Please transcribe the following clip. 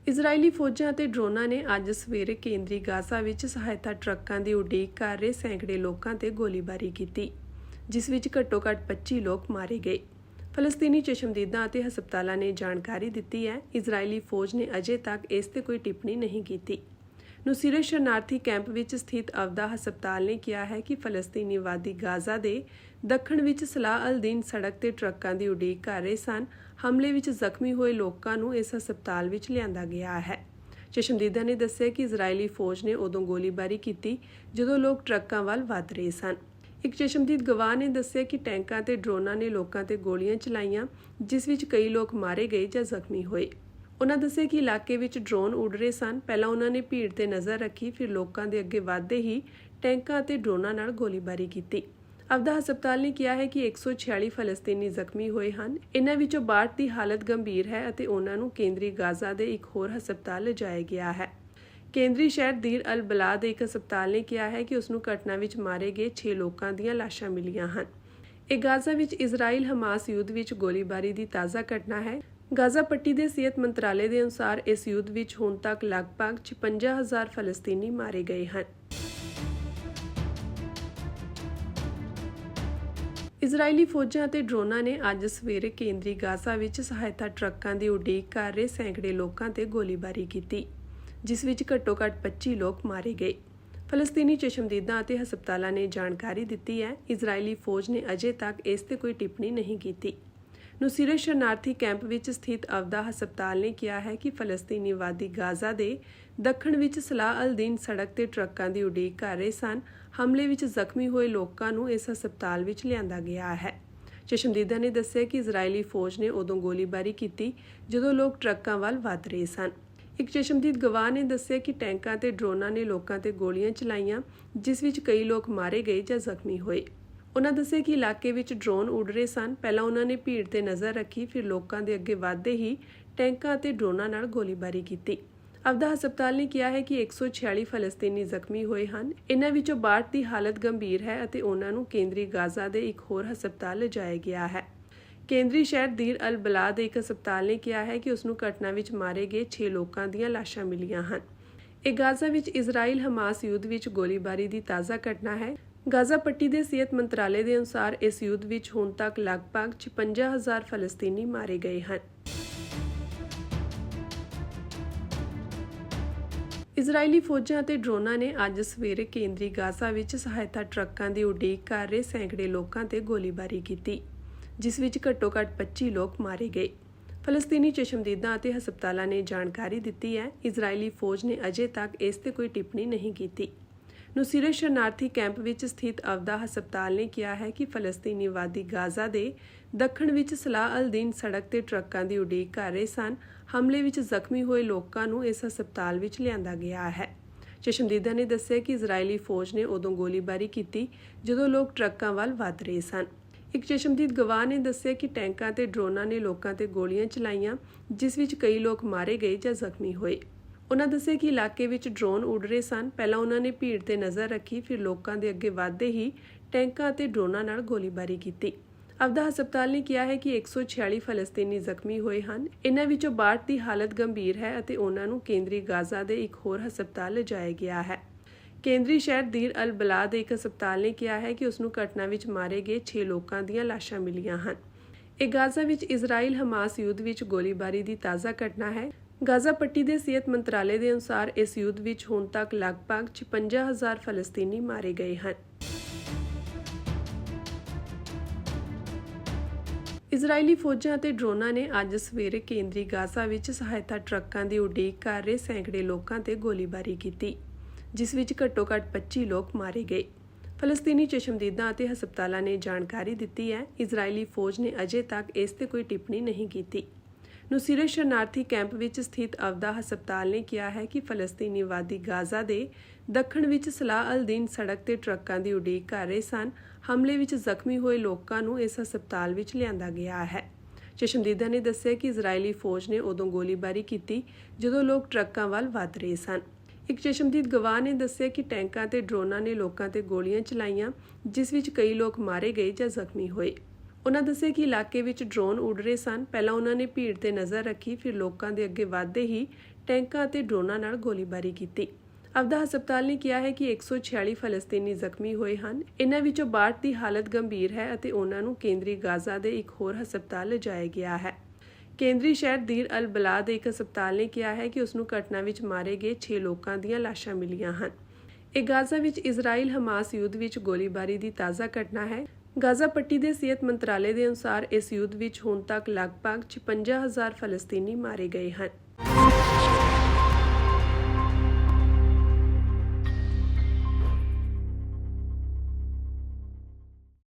ਇਜ਼ਰਾਈਲੀ ਫੌਜਾਂ ਅਤੇ ਡਰੋਨਾਂ ਨੇ ਅੱਜ ਸਵੇਰੇ ਕੇਂਦਰੀ ਗਾਜ਼ਾ ਵਿੱਚ ਸਹਾਇਤਾ ਟਰੱਕਾਂ ਦੀ ਉਡੀਕ ਕਰ ਰਹੇ ਸੈਂਕੜੇ ਲੋਕਾਂ ਤੇ ਗੋਲੀਬਾਰੀ ਕੀਤੀ, ਜਿਸ ਵਿੱਚ ਘੱਟੋ-ਘੱਟ 25 ਲੋਕ ਮਾਰੇ ਗਏ। ਫਲਸਤੀਨੀ ਚਸ਼ਮਦੀਦਾਂ ਅਤੇ ਹਸਪਤਾਲਾਂ ਨੇ ਜਾਣਕਾਰੀ ਦਿੱਤੀ ਹੈ। ਇਜ਼ਰਾਈਲੀ ਫੌਜ ਨੇ ਅਜੇ ਤੱਕ ਇਸ ਤੇ ਕੋਈ ਟਿੱਪਣੀ ਨਹੀਂ ਕੀਤੀ। ਨੁਸੀਰਤ ਸ਼ਰਨਾਰਥੀ ਕੈਂਪ ਵਿੱਚ ਸਥਿਤ ਅਵਦਾ ਹਸਪਤਾਲ ਨੇ ਕਿਹਾ ਹੈ ਕਿ ਫਲਸਤੀਨੀ ਵਾਦੀ ਗਾਜ਼ਾ ਦੇ ਦੱਖਣ ਵਿੱਚ ਸਲਾਹ ਅਲ-ਦੀਨ ਸੜਕ ਤੇ ਟਰੱਕਾਂ ਦੀ ਉਡੀਕ ਕਰ ਰਹੇ ਸਨ। ਹਮਲੇ ਵਿੱਚ ਜ਼ਖਮੀ ਹੋਏ ਲੋਕਾਂ ਨੂੰ ਇਸ ਹਸਪਤਾਲ ਵਿੱਚ ਲਿਆਂਦਾ ਗਿਆ ਹੈ। ਚਸ਼ਮਦੀਦਾਂ ਨੇ ਦੱਸਿਆ ਕਿ ਇਜ਼ਰਾਈਲੀ ਫੌਜ ਨੇ ਉਦੋਂ ਗੋਲੀਬਾਰੀ ਕੀਤੀ ਜਦੋਂ ਲੋਕ ਟਰੱਕਾਂ ਵੱਲ ਵਧ ਰਹੇ ਸਨ। ਇੱਕ ਚਸ਼ਮਦੀਦ ਗਵਾਹ ਨੇ ਦੱਸਿਆ ਕਿ ਟੈਂਕਾਂ ਤੇ ਡਰੋਨਾਂ ਨੇ ਲੋਕਾਂ ਤੇ ਗੋਲੀਆਂ ਚਲਾਈਆਂ, ਜਿਸ ਵਿੱਚ ਕਈ ਲੋਕ ਮਾਰੇ ਗਏ ਜਾਂ ਜ਼ਖਮੀ ਹੋਏ। ਉਨ੍ਹਾਂ ਦੱਸਿਆ ਕਿ ਇਲਾਕੇ ਵਿੱਚ ਡਰੋਨ ਉੱਡ ਰਹੇ ਸਨ। ਪਹਿਲਾਂ ਉਨ੍ਹਾਂ ਨੇ ਭੀੜ ਤੇ ਨਜ਼ਰ ਰੱਖੀ, ਫਿਰ ਲੋਕਾਂ ਦੇ ਅੱਗੇ ਵਧਦੇ ਹੀ ਟੈਂਕਾਂ ਅਤੇ ਡਰੋਨਾਂ ਨਾਲ ਗੋਲੀਬਾਰੀ ਕੀਤੀ। ਅਵਦਾ ਹਸਪਤਾਲ ਨੇ ਕਿਹਾ ਹੈ ਕਿ 146 ਫਲਸਤੀਨੀ ਜ਼ਖਮੀ ਹੋਏ ਹਨ। ਇਨ੍ਹਾਂ ਵਿੱਚੋਂ 62 ਦੀ ਹਾਲਤ ਗੰਭੀਰ ਹੈ ਅਤੇ ਉਨ੍ਹਾਂ ਨੂੰ ਕੇਂਦਰੀ ਗਾਜ਼ਾ ਦੇ ਇੱਕ ਹੋਰ ਹਸਪਤਾਲ ਲਿਜਾਇਆ ਗਿਆ ਹੈ। ਕੇਂਦਰੀ ਸ਼ਹਿਰ ਦੀਰ ਅਲ-ਬਲਾਹ ਦੇ ਇੱਕ ਹਸਪਤਾਲ ਨੇ ਕਿਹਾ ਹੈ ਕਿ ਉਸ ਨੂੰ ਘਟਨਾ ਵਿੱਚ ਮਾਰੇ ਗਏ 6 ਲੋਕਾਂ ਦੀਆਂ ਲਾਸ਼ਾਂ ਮਿਲੀਆਂ ਹਨ। ਇਹ ਗਾਜ਼ਾ ਵਿੱਚ ਇਜ਼ਰਾਈਲ-ਹਮਾਸ ਯੁੱਧ ਵਿੱਚ ਗੋਲੀਬਾਰੀ ਦੀ ਤਾਜ਼ਾ ਘਟਨਾ ਹੈ। ਗਾਜ਼ਾ ਪੱਟੀ ਦੇ ਸਿਹਤ ਮੰਤਰਾਲੇ ਦੇ ਅਨੁਸਾਰ ਇਸ ਯੁੱਧ ਵਿੱਚ ਹੁਣ ਤੱਕ ਲਗਭਗ 56,000 ਫਲਸਤੀਨੀ ਮਾਰੇ ਗਏ ਹਨ। ਇਜ਼ਰਾਈਲੀ ਫੌਜਾਂ ਅਤੇ ਡਰੋਨਾਂ ਨੇ ਅੱਜ ਸਵੇਰੇ ਕੇਂਦਰੀ ਗਾਜ਼ਾ ਵਿੱਚ ਸਹਾਇਤਾ ਟਰੱਕਾਂ ਦੀ ਉਡੀਕ ਕਰ ਰਹੇ ਸੈਂਕੜੇ ਲੋਕਾਂ ਤੇ ਗੋਲੀਬਾਰੀ ਕੀਤੀ, ਜਿਸ ਵਿੱਚ ਘੱਟੋ-ਘੱਟ 25 ਲੋਕ ਮਾਰੇ ਗਏ। ਫਲਸਤੀਨੀ ਚਸ਼ਮਦੀਦਾਂ ਅਤੇ ਹਸਪਤਾਲਾਂ ਨੇ ਜਾਣਕਾਰੀ ਦਿੱਤੀ ਹੈ। ਇਜ਼ਰਾਈਲੀ ਫੌਜ ਨੇ ਅਜੇ ਤੱਕ ਇਸ ਤੇ ਕੋਈ ਟਿੱਪਣੀ ਨਹੀਂ ਕੀਤੀ। ਨੁਸੀਰਤ ਸ਼ਰਨਾਰਥੀ ਕੈਂਪ ਵਿੱਚ ਸਥਿਤ ਅਵਦਾ ਹਸਪਤਾਲ ਨੇ ਕਿਹਾ ਹੈ ਕਿ ਫਲਸਤੀਨੀ ਵਾਦੀ ਗਾਜ਼ਾ ਦੇ ਦੱਖਣ ਵਿੱਚ ਸਲਾਹ ਅਲ-ਦੀਨ ਸੜਕ ਤੇ ਟਰੱਕਾਂ ਦੀ ਉਡੀਕ ਕਰ ਰਹੇ ਸਨ। ਹਮਲੇ ਵਿੱਚ ਜ਼ਖਮੀ ਹੋਏ ਲੋਕਾਂ ਨੂੰ ਇਸ ਹਸਪਤਾਲ ਵਿੱਚ ਲਿਆਂਦਾ ਗਿਆ ਹੈ। ਚਸ਼ਮਦੀਦਾਂ ਨੇ ਦੱਸਿਆ ਕਿ ਇਜ਼ਰਾਈਲੀ ਫੌਜ ਨੇ ਉਦੋਂ ਗੋਲੀਬਾਰੀ ਕੀਤੀ ਜਦੋਂ ਲੋਕ ਟਰੱਕਾਂ ਵੱਲ ਵਧ ਰਹੇ ਸਨ। ਇੱਕ ਚਸ਼ਮਦੀਦ ਗਵਾਹ ਨੇ ਦੱਸਿਆ ਕਿ ਟੈਂਕਾਂ ਤੇ ਡਰੋਨਾਂ ਨੇ ਲੋਕਾਂ ਤੇ ਗੋਲੀਆਂ ਚਲਾਈਆਂ, ਜਿਸ ਵਿੱਚ ਕਈ ਲੋਕ ਮਾਰੇ ਗਏ ਜਾਂ ਜ਼ਖਮੀ ਹੋਏ। ਉਨ੍ਹਾਂ ਦੱਸਿਆ ਕਿ ਇਲਾਕੇ ਵਿੱਚ ਡਰੋਨ ਉੱਡ ਰਹੇ ਸਨ। ਪਹਿਲਾਂ ਉਨ੍ਹਾਂ ਨੇ ਭੀੜ ਤੇ ਨਜ਼ਰ ਰੱਖੀ, ਫਿਰ ਲੋਕਾਂ ਦੇ ਅੱਗੇ ਵਧਦੇ ਹੀ ਟੈਂਕਾਂ ਅਤੇ ਡਰੋਨਾਂ ਨਾਲ ਗੋਲੀਬਾਰੀ ਕੀਤੀ। ਅਵਦਾ ਹਸਪਤਾਲ ਨੇ ਕਿਹਾ ਹੈ ਕਿ 146 ਫਲਸਤੀਨੀ ਜ਼ਖਮੀ ਹੋਏ ਹਨ। ਇਨ੍ਹਾਂ ਵਿੱਚੋਂ 62 ਦੀ ਹਾਲਤ ਗੰਭੀਰ ਹੈ ਅਤੇ ਉਨ੍ਹਾਂ ਨੂੰ ਕੇਂਦਰੀ ਗਾਜ਼ਾ ਦੇ ਇੱਕ ਹੋਰ ਹਸਪਤਾਲ ਲਿਜਾਇਆ ਗਿਆ ਹੈ। ਕੇਂਦਰੀ ਸ਼ਹਿਰ ਦੀਰ ਅਲ-ਬਲਾਹ ਦੇ ਇੱਕ ਹਸਪਤਾਲ ਨੇ ਕਿਹਾ ਹੈ ਕਿ ਉਸ ਨੂੰ ਘਟਨਾ ਵਿੱਚ ਮਾਰੇ ਗਏ 6 ਲੋਕਾਂ ਦੀਆਂ ਲਾਸ਼ਾਂ ਮਿਲੀਆਂ ਹਨ। ਇਹ ਗਾਜ਼ਾ ਵਿੱਚ ਇਜ਼ਰਾਈਲ-ਹਮਾਸ ਯੁੱਧ ਵਿੱਚ ਗੋਲੀਬਾਰੀ ਦੀ ਤਾਜ਼ਾ ਘਟਨਾ ਹੈ। ਗਾਜ਼ਾ ਪੱਟੀ ਦੇ ਸਿਹਤ ਮੰਤਰਾਲੇ ਦੇ ਅਨੁਸਾਰ ਇਸ ਯੁੱਧ ਵਿੱਚ ਹੁਣ ਤੱਕ ਲਗਭਗ 56,000 ਫਲਸਤੀਨੀ ਮਾਰੇ ਗਏ ਹਨ। ਇਜ਼ਰਾਈਲੀ ਫੌਜਾਂ ਅਤੇ ਡਰੋਨਾਂ ਨੇ ਅੱਜ ਸਵੇਰੇ ਕੇਂਦਰੀ ਗਾਜ਼ਾ ਵਿੱਚ ਸਹਾਇਤਾ ਟਰੱਕਾਂ ਦੀ ਉਡੀਕ ਕਰ ਰਹੇ ਸੈਂਕੜੇ ਲੋਕਾਂ ਤੇ ਗੋਲੀਬਾਰੀ ਕੀਤੀ, ਜਿਸ ਵਿੱਚ ਘੱਟੋ-ਘੱਟ 25 ਲੋਕ ਮਾਰੇ ਗਏ। ਫਲਸਤੀਨੀ ਚਸ਼ਮਦੀਦਾਂ ਅਤੇ ਹਸਪਤਾਲਾਂ ਨੇ ਜਾਣਕਾਰੀ ਦਿੱਤੀ ਹੈ। ਇਜ਼ਰਾਈਲੀ ਫੌਜ ਨੇ ਅਜੇ ਤੱਕ ਇਸ ਤੇ ਕੋਈ ਟਿੱਪਣੀ ਨਹੀਂ ਕੀਤੀ। ਨੁਸੀਰਤ ਸ਼ਰਨਾਰਥੀ ਕੈਂਪ ਵਿੱਚ ਸਥਿਤ ਅਵਦਾ ਹਸਪਤਾਲ ਨੇ ਕਿਹਾ ਹੈ ਕਿ ਫਲਸਤੀਨੀ ਵਾਦੀ ਗਾਜ਼ਾ ਦੇ ਦੱਖਣ ਵਿੱਚ ਸਲਾਹ ਅਲ-ਦੀਨ ਸੜਕ ਤੇ ਟਰੱਕਾਂ ਦੀ ਉਡੀਕ ਕਰ ਰਹੇ ਸਨ। ਹਮਲੇ ਵਿੱਚ ਜ਼ਖਮੀ ਹੋਏ ਲੋਕਾਂ ਨੂੰ ਇਸ ਹਸਪਤਾਲ ਵਿੱਚ ਲਿਆਂਦਾ ਗਿਆ ਹੈ। ਚਸ਼ਮਦੀਦਾਂ ਨੇ ਦੱਸਿਆ ਕਿ ਇਜ਼ਰਾਈਲੀ ਫੌਜ ਨੇ ਉਦੋਂ ਗੋਲੀਬਾਰੀ ਕੀਤੀ ਜਦੋਂ ਲੋਕ ਟਰੱਕਾਂ ਵੱਲ ਵਧ ਰਹੇ ਸਨ। ਇੱਕ ਚਸ਼ਮਦੀਦ ਗਵਾਹ ਨੇ ਦੱਸਿਆ ਕਿ ਟੈਂਕਾਂ ਤੇ ਡਰੋਨਾਂ ਨੇ ਲੋਕਾਂ ਤੇ ਗੋਲੀਆਂ ਚਲਾਈਆਂ, ਜਿਸ ਵਿੱਚ ਕਈ ਲੋਕ ਮਾਰੇ ਗਏ ਜਾਂ ਜ਼ਖਮੀ ਹੋਏ। ਉਨ੍ਹਾਂ ਦੱਸਿਆ ਕਿ ਇਲਾਕੇ ਵਿੱਚ ਡਰੋਨ ਉੱਡ ਰਹੇ ਸਨ। ਪਹਿਲਾਂ ਉਨ੍ਹਾਂ ਨੇ ਭੀੜ ਤੇ ਨਜ਼ਰ ਰੱਖੀ, ਫਿਰ ਲੋਕਾਂ ਦੇ ਅੱਗੇ ਵਧਦੇ ਹੀ ਟੈਂਕਾਂ ਅਤੇ ਡਰੋਨਾਂ ਨਾਲ ਗੋਲੀਬਾਰੀ ਕੀਤੀ। ਅਵਦਾ ਹਸਪਤਾਲ ਨੇ ਕਿਹਾ ਹੈ ਕਿ 146 ਫਲਸਤੀਨੀ ਜ਼ਖਮੀ ਹੋਏ ਹਨ। ਇਨ੍ਹਾਂ ਵਿੱਚੋਂ 62 ਦੀ ਹਾਲਤ ਗੰਭੀਰ ਹੈ ਅਤੇ ਉਨ੍ਹਾਂ ਨੂੰ ਕੇਂਦਰੀ ਗਾਜ਼ਾ ਦੇ ਇੱਕ ਹੋਰ ਹਸਪਤਾਲ ਲਿਜਾਇਆ ਗਿਆ ਹੈ। ਕੇਂਦਰੀ ਸ਼ਹਿਰ ਦੀਰ ਅਲ-ਬਲਾਹ ਦੇ ਇੱਕ ਹਸਪਤਾਲ ਨੇ ਕਿਹਾ ਹੈ ਕਿ ਉਸ ਨੂੰ ਘਟਨਾ ਵਿੱਚ ਮਾਰੇ ਗਏ 6 ਲੋਕਾਂ ਦੀਆਂ ਲਾਸ਼ਾਂ ਮਿਲੀਆਂ ਹਨ। ਇਹ ਗਾਜ਼ਾ ਵਿੱਚ ਇਜ਼ਰਾਈਲ-ਹਮਾਸ ਯੁੱਧ ਵਿੱਚ ਗੋਲੀਬਾਰੀ ਦੀ ਤਾਜ਼ਾ ਘਟਨਾ ਹੈ। ਗਾਜ਼ਾ ਪੱਟੀ ਦੇ ਸਿਹਤ ਮੰਤਰਾਲੇ ਦੇ ਅਨੁਸਾਰ ਇਸ ਯੁੱਧ ਵਿੱਚ ਹੁਣ ਤੱਕ ਲਗਭਗ 56,000 ਫਲਸਤੀਨੀ ਮਾਰੇ ਗਏ ਹਨ। ਇਜ਼ਰਾਈਲੀ ਫੌਜਾਂ ਅਤੇ ਡਰੋਨਾਂ ਨੇ ਅੱਜ ਸਵੇਰੇ ਕੇਂਦਰੀ ਗਾਜ਼ਾ ਵਿੱਚ ਸਹਾਇਤਾ ਟਰੱਕਾਂ ਦੀ ਉਡੀਕ ਕਰ ਰਹੇ ਸੈਂਕੜੇ ਲੋਕਾਂ ਤੇ ਗੋਲੀਬਾਰੀ ਕੀਤੀ, ਜਿਸ ਵਿੱਚ ਘੱਟੋ-ਘੱਟ 25 ਲੋਕ ਮਾਰੇ ਗਏ। ਫਲਸਤੀਨੀ ਚਸ਼ਮਦੀਦਾਂ ਅਤੇ ਹਸਪਤਾਲਾਂ ਨੇ ਜਾਣਕਾਰੀ ਦਿੱਤੀ ਹੈ। ਇਜ਼ਰਾਈਲੀ ਫੌਜ ਨੇ ਅਜੇ ਤੱਕ ਇਸ ਤੇ ਕੋਈ ਟਿੱਪਣੀ ਨਹੀਂ ਕੀਤੀ। ਨੁਸੀਰਤ ਸ਼ਰਨਾਰਥੀ ਕੈਂਪ ਵਿੱਚ ਸਥਿਤ ਅਵਦਾ ਹਸਪਤਾਲ ਨੇ ਕਿਹਾ ਹੈ ਕਿ ਫਲਸਤੀਨੀ ਵਾਦੀ ਗਾਜ਼ਾ ਦੇ ਦੱਖਣ ਵਿੱਚ ਸਲਾਹ ਅਲ-ਦੀਨ ਸੜਕ ਤੇ ਟਰੱਕਾਂ ਦੀ ਉਡੀਕ ਕਰ ਰਹੇ ਸਨ। ਹਮਲੇ ਵਿੱਚ ਜ਼ਖਮੀ ਹੋਏ ਲੋਕਾਂ ਨੂੰ ਇਸ ਹਸਪਤਾਲ ਵਿੱਚ ਲਿਆਂਦਾ ਗਿਆ ਹੈ। ਚਸ਼ਮਦੀਦਾਂ ਨੇ ਦੱਸਿਆ ਕਿ ਇਜ਼ਰਾਈਲੀ ਫੌਜ ਨੇ ਉਦੋਂ ਗੋਲੀਬਾਰੀ ਕੀਤੀ ਜਦੋਂ ਲੋਕ ਟਰੱਕਾਂ ਵੱਲ ਵਧ ਰਹੇ ਸਨ। ਇੱਕ ਚਸ਼ਮਦੀਦ ਗਵਾਹ ਨੇ ਦੱਸਿਆ ਕਿ ਟੈਂਕਾਂ ਤੇ ਡਰੋਨਾਂ ਨੇ ਲੋਕਾਂ ਤੇ ਗੋਲੀਆਂ ਚਲਾਈਆਂ, ਜਿਸ ਵਿੱਚ ਕਈ ਲੋਕ ਮਾਰੇ ਗਏ ਜਾਂ ਜ਼ਖਮੀ ਹੋਏ। ਉਹਨਾਂ ਦੱਸਿਆ ਕਿ ਇਲਾਕੇ ਵਿੱਚ ਡਰੋਨ ਉੱਡ ਰਹੇ ਸਨ। ਪਹਿਲਾਂ ਉਹਨਾਂ ਨੇ ਭੀੜ ਤੇ ਨਜ਼ਰ ਰੱਖੀ, ਫਿਰ ਲੋਕਾਂ ਦੇ ਅੱਗੇ ਵੱਧਦੇ ਹੀ ਟੈਂਕਾਂ ਅਤੇ ਡਰੋਨਾਂ ਨਾਲ ਗੋਲੀਬਾਰੀ ਕੀਤੀ। ਅਬਦਾ ਹਸਪਤਾਲ ਨੇ ਕਿਹਾ ਹੈ ਕਿ 146 ਫਲਸਤੀਨੀ ਜ਼ਖਮੀ ਹੋਏ ਹਨ। ਇਨ੍ਹਾਂ ਵਿੱਚੋਂ 62 ਦੀ ਹਾਲਤ ਗੰਭੀਰ ਹੈ ਅਤੇ ਉਹਨਾਂ ਨੂੰ ਕੇਂਦਰੀ ਗਾਜ਼ਾ ਦੇ ਇੱਕ ਹੋਰ ਹਸਪਤਾਲ ਲਿਜਾਇਆ ਗਿਆ ਹੈ। ਕੇਂਦਰੀ ਸ਼ਹਿਰ ਦੀਰ ਅਲ ਬਲਾਹ ਦੇ ਇੱਕ ਹਸਪਤਾਲ ਨੇ ਕਿਹਾ ਹੈ ਕਿ ਉਸ ਨੂੰ ਘਟਨਾ ਵਿੱਚ ਮਾਰੇ ਗਏ 6 ਲੋਕਾਂ ਦੀਆਂ ਲਾਸ਼ਾਂ ਮਿਲੀਆਂ ਹਨ। ਇਹ ਗਾਜ਼ਾ ਵਿੱਚ ਇਜ਼ਰਾਈਲ ਹਮਾਸ ਯੁੱਧ ਵਿੱਚ ਗੋਲੀਬਾਰੀ ਦੀ ਤਾਜ਼ਾ ਘਟਨਾ ਹੈ। ਗਾਜ਼ਾ ਪੱਟੀ ਦੇ ਸਿਹਤ ਮੰਤਰਾਲੇ ਦੇ ਅਨੁਸਾਰ ਇਸ ਯੁੱਧ ਵਿੱਚ ਹੁਣ ਤੱਕ ਲਗਭਗ 56,000 ਫਲਸਤੀਨੀ ਮਾਰੇ ਗਏ ਹਨ।